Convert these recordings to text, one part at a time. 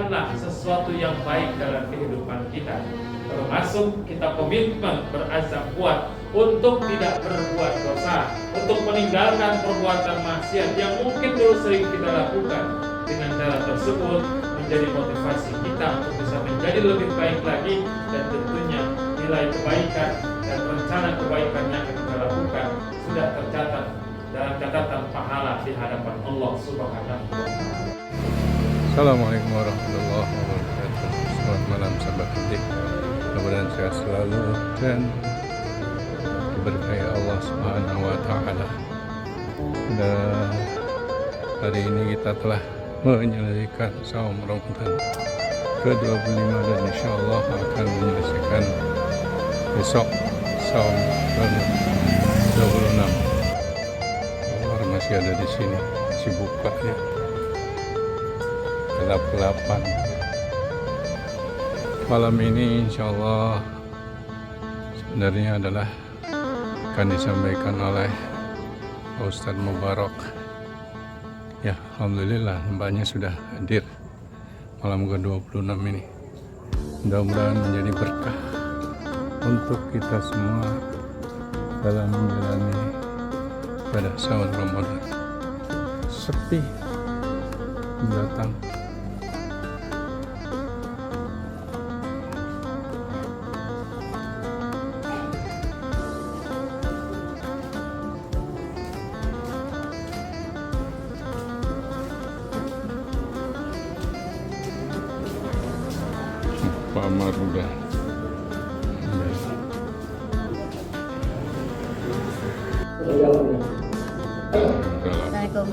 lakukanlah sesuatu yang baik dalam kehidupan kita. Termasuk kita komitmen berazam kuat untuk tidak berbuat dosa, untuk meninggalkan perbuatan maksiat yang mungkin dulu sering kita lakukan. Dengan cara tersebut menjadi motivasi kita untuk bisa menjadi lebih baik lagi, dan tentunya nilai kebaikan dan rencana kebaikan yang kita lakukan sudah tercatat dalam catatan pahala di hadapan Allah Subhanahu wa Ta'ala. Assalamualaikum warahmatullahi wabarakatuh. Selamat malam sahabat penting. Mudah-mudahan sehat selalu dan diberkahi Allah Subhanahu wa Ta'ala. Dan hari ini kita telah menyelesaikan saum Ramadan ke-25 dan insya Allah akan menyelesaikan besok saum ke-26. Allah masih ada di sini, masih buka ya, gelap-gelapan. Malam ini insya Allah sebenarnya adalah akan disampaikan oleh Ustadz Mubarak. Ya, alhamdulillah nampaknya sudah hadir malam ke-26 ini. Mudah-mudahan menjadi berkah untuk kita semua dalam menjalani pada saum Ramadan. Sepi datang. Pak Amar udah. Assalamualaikum.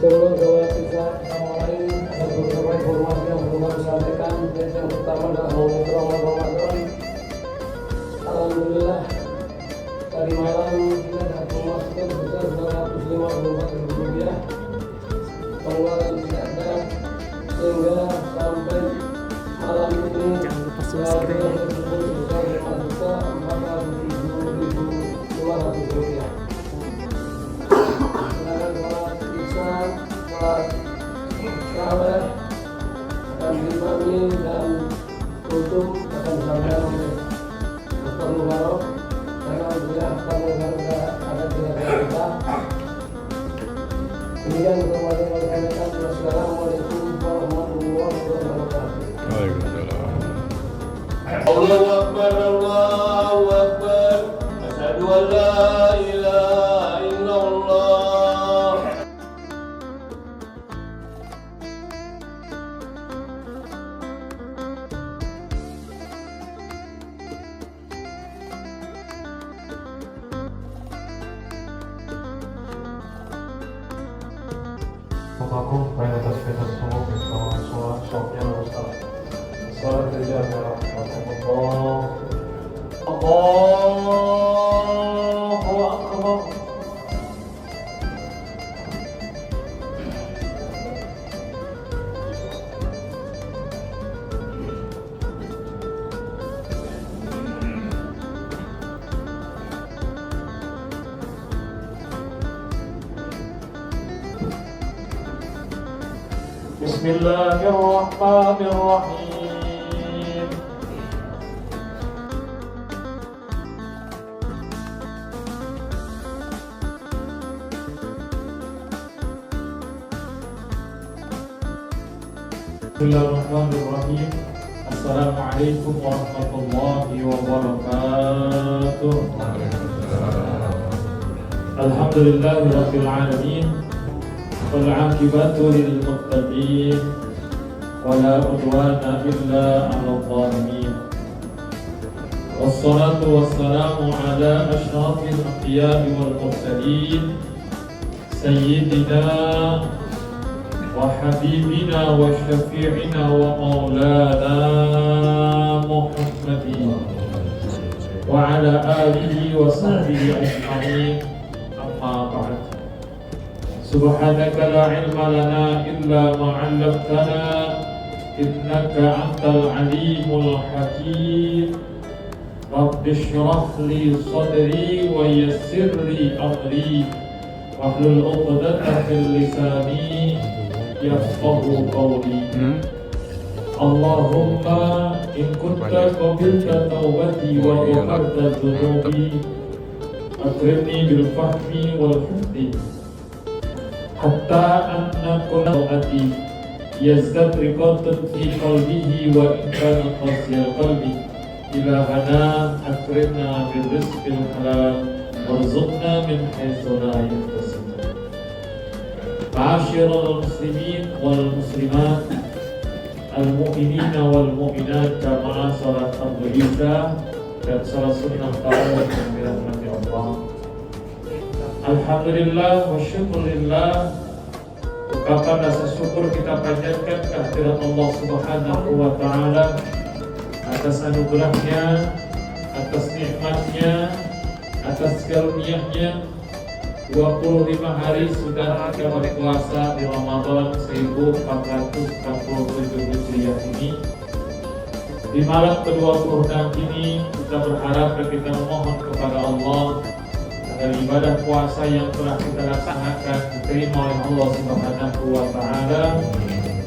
Sebelum saya bisa mulai, ada beberapa informasi yang belum saya sampaikan. Yang pertama adalah mengenai Ramadan. Alhamdulillah tadi malam kita dapat pemasukan sebesar Rp254.000. Pengeluaran tidak ada, sehingga sampai malam ini Jangan lupa subscribe. sebesar Rp407.500. Salat dan imami dan tutup akan disampaikan oleh Dr. Mubarak, karena dia akan ada tidak kita. Kemudian kembali menyampaikan Wassalamualaikum warahmatullahi wabarakatuh. Waalaikumsalam. Allahu Akbar, Allahu Akbar. Asyhadu an la ilaha illallah. Aku pengen atas kita semua bersama sholatnya Ustaz. Salat kerja Allah. Allahu Akbar. Bismillahirrahmanirrahim. Bismillahirrahmanirrahim. Assalamualaikum warahmatullahi wabarakatuh. Alhamdulillahirabbil alamin. والعاقبة للمتقين ولا عدوان إلا على الظالمين والصلاة والسلام على أشرف الأنبياء والمرسلين سيدنا وحبيبنا وشفيعنا ومولانا محمد وعلى آله وصحبه أجمعين. أما بعد، سبحانك لا علم لنا إلا ما علمتنا إنك أنت العليم الحكيم. رب اشرح لي صدري ويسر لي أمري واحلل عقدة من لساني يفقهوا قولي. Allahumma in kunta qabilta taubati wa ghafarta dhunubi akrimni bil fahmi wal hifdi hatta anna qulati yazdad riqatan fi qalbihi wa in kana qasiyal qalbi ilahana akrimna bil rizqil halal warzuqna min haitsu la yahtasib. Ma'asyiral muslimin wal muslimat al-mu'minin wal mu'minat jamaah salat Fardhu Isya dan salat sunnah tarawih yang dirahmati Allah. Alhamdulillah wa syukurillah. Ungkapan rasa syukur kita panjatkan kehadirat Allah Subhanahu wa taala atas anugerahnya, atas nikmatnya, atas karunia-Nya. 25 hari sudah kita berpuasa di Ramadan 1447 Hijriah ini. Di malam ke-26 ini kita berharap dan kita memohon kepada Allah agar ibadah puasa yang telah kita laksanakan diterima oleh Allah Subhanahu wa taala,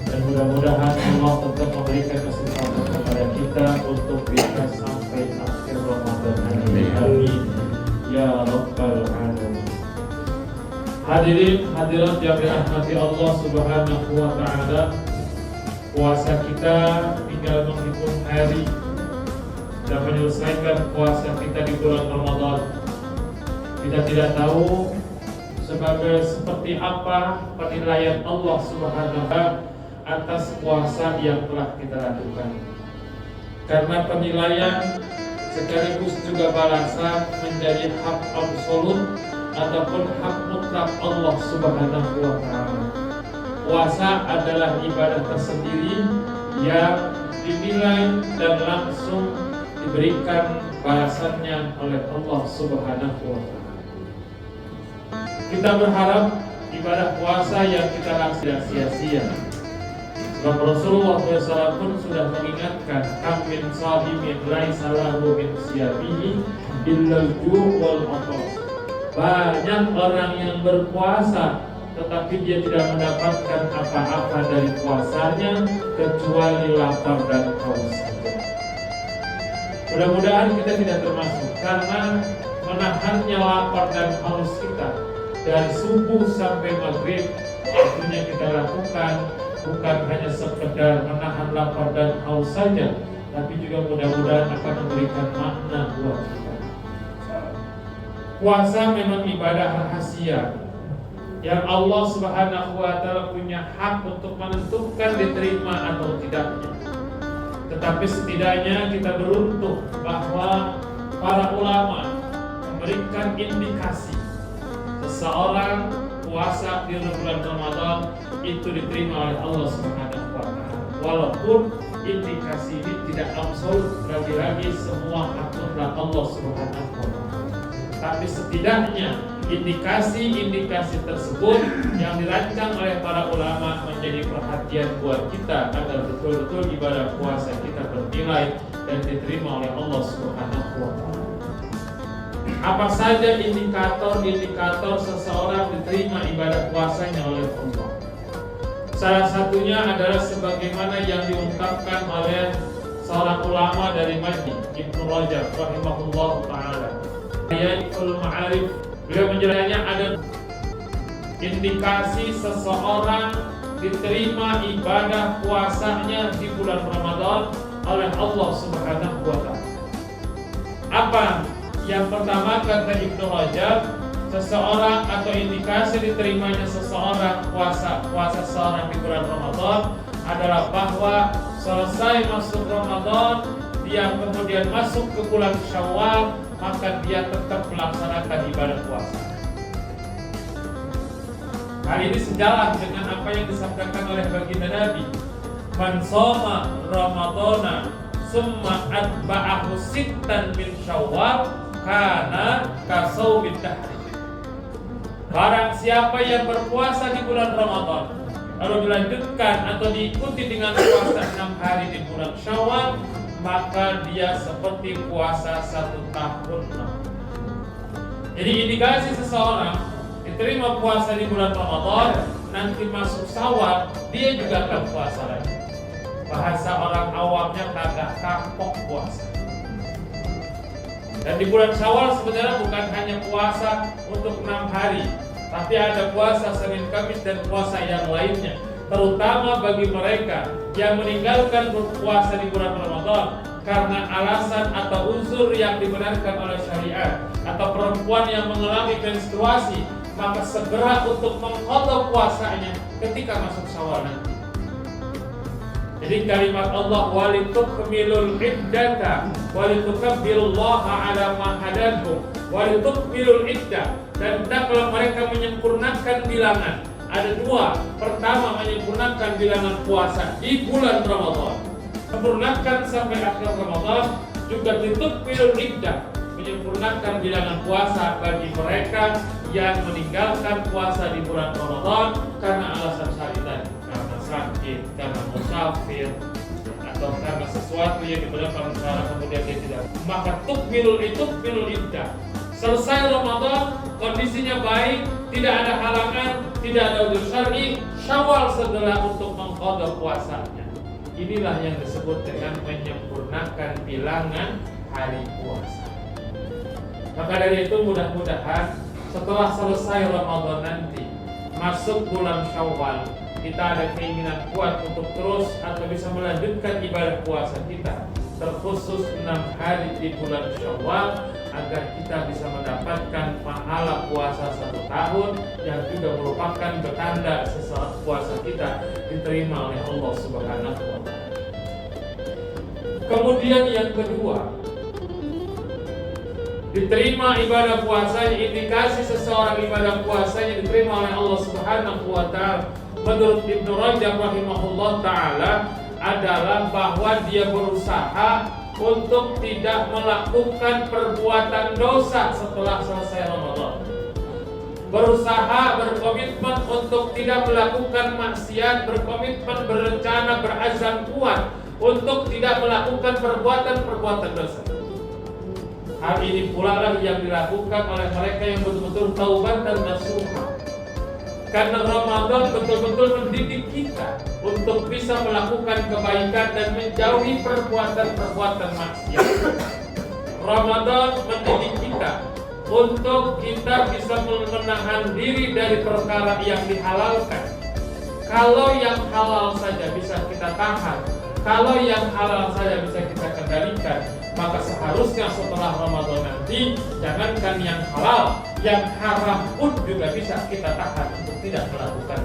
dan mudah-mudahan Allah tetap memberikan kesempatan kepada kita untuk bisa sampai akhir Ramadan ini. Amin ya rabbal alamin. Hadirin hadirat yang dirahmati Allah Subhanahu wa taala, puasa kita tinggal menghitung hari dan menyelesaikan puasa kita di bulan Ramadan. Kita tidak tahu seperti apa penilaian Allah Subhanahu wa taala atas puasa yang telah kita lakukan. Karena penilaian sekaligus juga balasan menjadi hak absolut ataupun hak mutlak Allah Subhanahu wa taala. Puasa adalah ibadah tersendiri yang dinilai dan langsung diberikan balasannya oleh Allah Subhanahu wa taala. Kita berharap ibadah puasa yang kita laksanakan sia-sia. Sebab Rasulullah SAW pun sudah mengingatkan, kam min shahimin laisa lahu min siyamihi illa al-ju' wal 'atash. Banyak orang yang berpuasa tetapi dia tidak mendapatkan apa-apa dari puasanya kecuali lapar dan haus saja. Mudah-mudahan kita tidak termasuk, karena menahannya lapar dan haus kita dari subuh sampai maghrib tentunya kita lakukan bukan hanya sekedar menahan lapar dan haus saja, tapi juga mudah-mudahan akan memberikan makna buat kita. Puasa memang ibadah rahasia yang Allah Subhanahu wa taala punya hak untuk menentukan diterima atau tidaknya. Tetapi setidaknya kita beruntung bahwa para ulama memberikan indikasi seseorang puasa di bulan Ramadan itu diterima oleh Allah Subhanahu wa taala. Walaupun indikasi ini tidak absolut, lagi-lagi semua hak mutlak Allah Subhanahu wa taala. Tapi setidaknya indikasi-indikasi tersebut yang dirancang oleh para ulama menjadi perhatian buat kita agar betul-betul ibadah puasa kita bernilai dan diterima oleh Allah Subhanahu wa taala. Apa saja indikator-indikator seseorang diterima ibadah puasanya oleh Allah? Salah satunya adalah sebagaimana yang diungkapkan oleh seorang ulama dari Madinah, Ibnu Rajab rahimahullah taala. Ayatul Ma'arif, beliau menjelaskannya ada indikasi seseorang diterima ibadah puasanya di bulan Ramadan oleh Allah Subhanahu wa taala. Apa? Yang pertama kata Ibnu Rajab, seseorang atau indikasi diterimanya seseorang puasa seseorang di bulan Ramadan adalah bahwa selesai masuk Ramadan, dia kemudian masuk ke bulan Syawal, maka dia tetap melaksanakan ibadah puasa. Hal ini sejalan dengan apa yang disampaikan oleh baginda Nabi, man shoma Ramadana summa atba'ahu sittan min Syawal kana kasaumid dahri. Barang siapa yang berpuasa di bulan Ramadan lalu dilanjutkan atau diikuti dengan puasa 6 hari di bulan Syawal, maka dia seperti puasa 1 tahun. Jadi indikasi seseorang diterima puasa di bulan Ramadan, nanti masuk Syawal dia juga akan puasa lagi. Bahasa Syawalnya kagak kapok puasa. Dan di bulan Syawal sebenarnya bukan hanya puasa untuk 6 hari, tapi ada puasa Senin, Kamis, dan puasa yang lainnya. Terutama bagi mereka yang meninggalkan berpuasa di bulan Ramadan karena alasan atau unsur yang dibenarkan oleh syariat, atau perempuan yang mengalami menstruasi, maka segera untuk mengqadha puasanya ketika masuk Syawal nanti. Jadi kalimat Allah walitukmilul iddata walitukabbirullaha ala ma hadakum walitukmilul iddah, dan hendaklah mereka menyempurnakan bilangan. Ada dua. Pertama, menyempurnakan bilangan puasa di bulan Ramadan, sempurnakan sampai akhir Ramadan. Juga litukmilul iddah, menyempurnakan bilangan puasa bagi mereka yang meninggalkan puasa di bulan Ramadan karena alasan syariat, karena sakit, karena musafir, atau karena sesuatu yang dibenarkan secara kemudian dia tidak. Maka tukmilul iddah. Selesai Ramadan, kondisinya baik, tidak ada halangan, tidak ada udzur syar'i, Syawal segera untuk mengqadha puasanya. Inilah yang disebut dengan menyempurnakan bilangan hari puasa. Maka dari itu mudah-mudahan setelah selesai Ramadan nanti, masuk bulan Syawal, kita ada keinginan kuat untuk terus atau bisa melanjutkan ibadah puasa kita, terkhusus 6 hari di bulan Syawal, agar kita bisa mendapatkan pahala puasa 1 tahun yang juga merupakan bertanda sesaat puasa kita diterima oleh Allah Subhanahu wa Ta'ala. Kemudian yang kedua, diterima ibadah puasanya, indikasi seseorang ibadah puasanya diterima oleh Allah Subhanahu wa Ta'ala menurut Ibnu Rajab rahimahullah ta'ala adalah bahwa dia berusaha untuk tidak melakukan perbuatan dosa setelah selesai Ramadan. Berusaha, berkomitmen untuk tidak melakukan maksiat, berkomitmen, berencana, berazam kuat untuk tidak melakukan perbuatan-perbuatan dosa. Hal ini pula lah yang dilakukan oleh mereka yang betul-betul taubat dan nasuha. Karena Ramadan betul-betul mendidik kita untuk bisa melakukan kebaikan dan menjauhi perbuatan-perbuatan maksiat. Ramadan mendidik kita untuk kita bisa menahan diri dari perkara yang dihalalkan. Kalau yang halal saja bisa kita tahan, kalau yang halal saja bisa kita kendalikan, maka seharusnya setelah Ramadan nanti, jangankan yang halal, yang haram pun juga bisa kita tahan untuk tidak melakukan.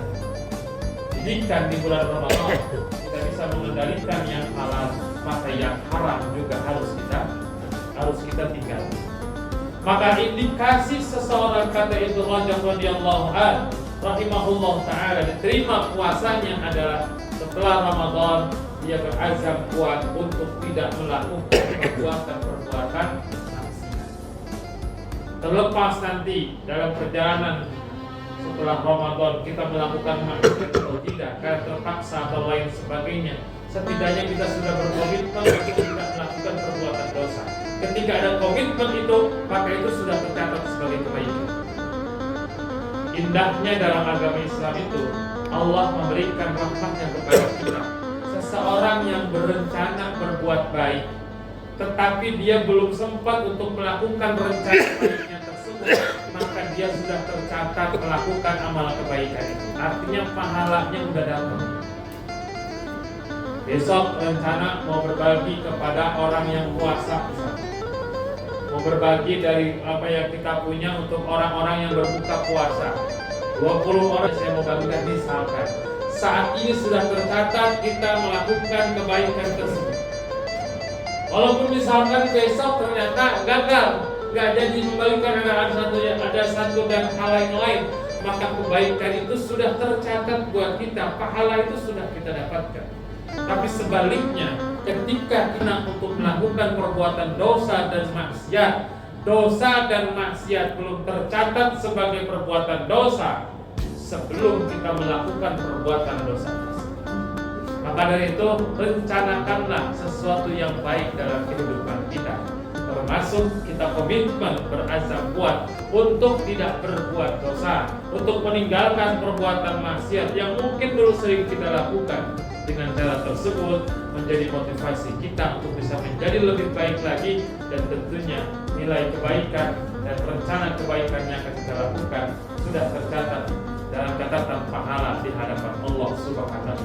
Jika di bulan Ramadan kita bisa mengendalikan yang halal, maka yang haram juga harus kita tinggalkan. Maka indikasi seseorang, kata Ibnu Rajab radhiyallahu anhu rahimahullah ta'ala, diterima puasanya adalah setelah Ramadan dia berazam kuat untuk tidak melakukan perbuatan maksiat. Terlepas nanti dalam perjalanan setelah Ramadan kita melakukan maksiat atau tidak, karena terpaksa atau lain sebagainya, setidaknya kita sudah berkomitmen untuk tidak melakukan perbuatan dosa. Ketika ada komitmen itu, maka itu sudah tercatat sebagai kebaikan. Indahnya dalam agama Islam itu, Allah memberikan rahmatnya kepada kita. Seseorang yang berencana berbuat baik, tetapi dia belum sempat untuk melakukan rencana baiknya tersebut, maka dia sudah tercatat melakukan amal kebaikan itu. Artinya pahalanya sudah datang. Besok rencana mau berbagi kepada orang yang puasa, mau berbagi dari apa yang kita punya untuk orang-orang yang berbuka puasa. 20 orang saya mau bagikan, misalkan saat ini sudah tercatat kita melakukan kebaikan tersebut. Walaupun misalkan besok ternyata gagal, nggak jadi membagikan, ada satu dan hal yang lain, maka kebaikan itu sudah tercatat buat kita, pahala itu sudah kita dapatkan. Tapi sebaliknya, ketika kita untuk melakukan perbuatan dosa dan maksiat belum tercatat sebagai perbuatan dosa sebelum kita melakukan perbuatan dosa. Maka dari itu, rencanakanlah sesuatu yang baik dalam kehidupan kita, termasuk kita komitmen berazam kuat untuk tidak berbuat dosa, untuk meninggalkan perbuatan maksiat yang mungkin dulu sering kita lakukan, Dengan cara tersebut menjadi motivasi kita untuk bisa menjadi lebih baik lagi, dan tentunya nilai kebaikan dan rencana kebaikan yang akan kita lakukan sudah tercatat dalam catatan pahala di hadapan Allah Subhanahu wa Ta'ala.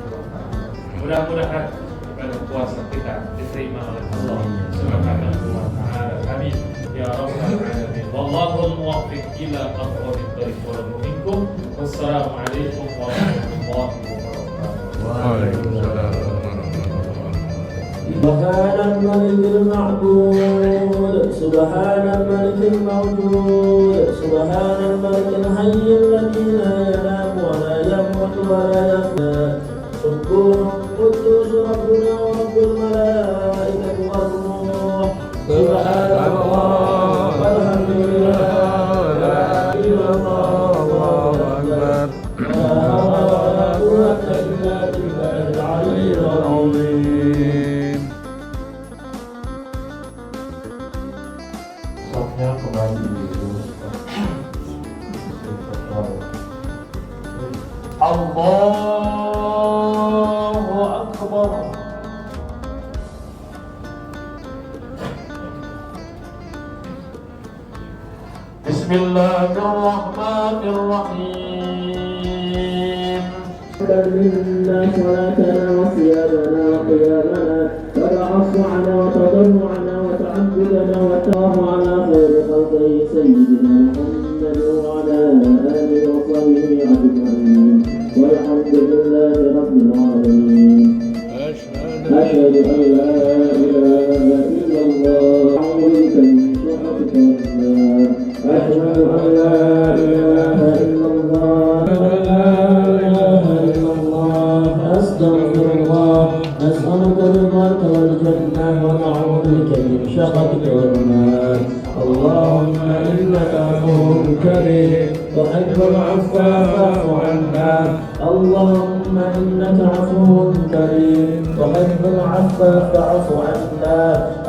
Mudah-mudahan ibadah puasa kita diterima oleh Allah Subhanahu wa Ta'ala. Amin ya rabbal alamin. Wallahul muwaffiq ila aqwamit thoriq wa minkum. Wassalamualaikum warahmatullahi wabarakatuh. Waalaikumsalam. سبحان الملك المعبود سبحان الملك الموجود سبحان الملك الحي الذي لا ينام ولا يموت ولا يفنى سبوح قدوس ربنا ورب الملائكة والروح سبحان الله والحمد لله لا إله إلا الله والله أكبر لا قوة إلا بالله العلي العظيم. Sofnya kembali diluruskan. Allahu Akbar. Bismillahirrahmanirrahim. منا صلاتنا وصيامنا وقيامنا وتعصعنا وتضرعنا وتعبدنا وتاه على خير خلقه سيدنا محمد وعلى آله وصحبه أجمعين والحمد لله رب العالمين. أشهد أن لا إله إلا الله أعوذ بك من شرك الله. أشهد أن لا إله إلا الله أستغفر الله أسألك رضاك والجنة ونعوذ بك من سخطك والنار. اللهم إنك عفو كريم تحب العفو فاعف عنا. اللهم إنك عفو كريم تحب العفو فاعف عنا.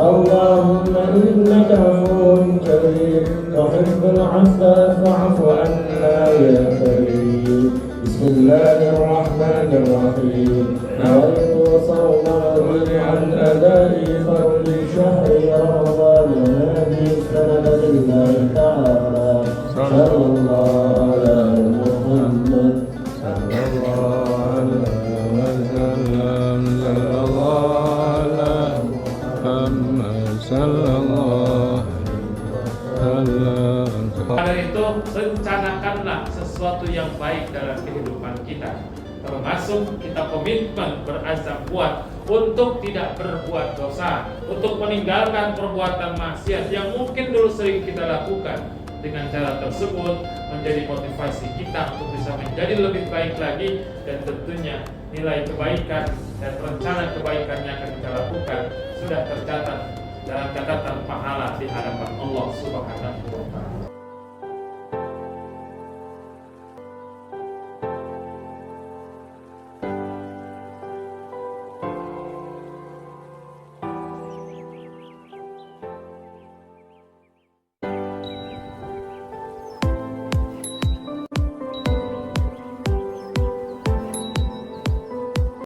اللهم إنك عفو كريم تحب العفو فاعف عنا يا كريم. بسم الله الرحمن الرحيم. نويت صوم رمضان عن أداء فرض شهر رمضان هذه السنة لله تعالى. صلى الله على محمد صلى الله عليه وسلم. صلى الله على محمد صلى الله عليه وسلم. Karena itu, rencanakanlah sesuatu yang baik dalam kehidupan kita, termasuk kita komitmen berazam kuat untuk tidak berbuat dosa, untuk meninggalkan perbuatan maksiat yang mungkin dulu sering kita lakukan. Dengan cara tersebut menjadi motivasi kita untuk bisa menjadi lebih baik lagi, dan tentunya nilai kebaikan dan rencana kebaikan yang akan kita lakukan sudah tercatat dalam catatan pahala di hadapan Allah Subhanahu wa Ta'ala.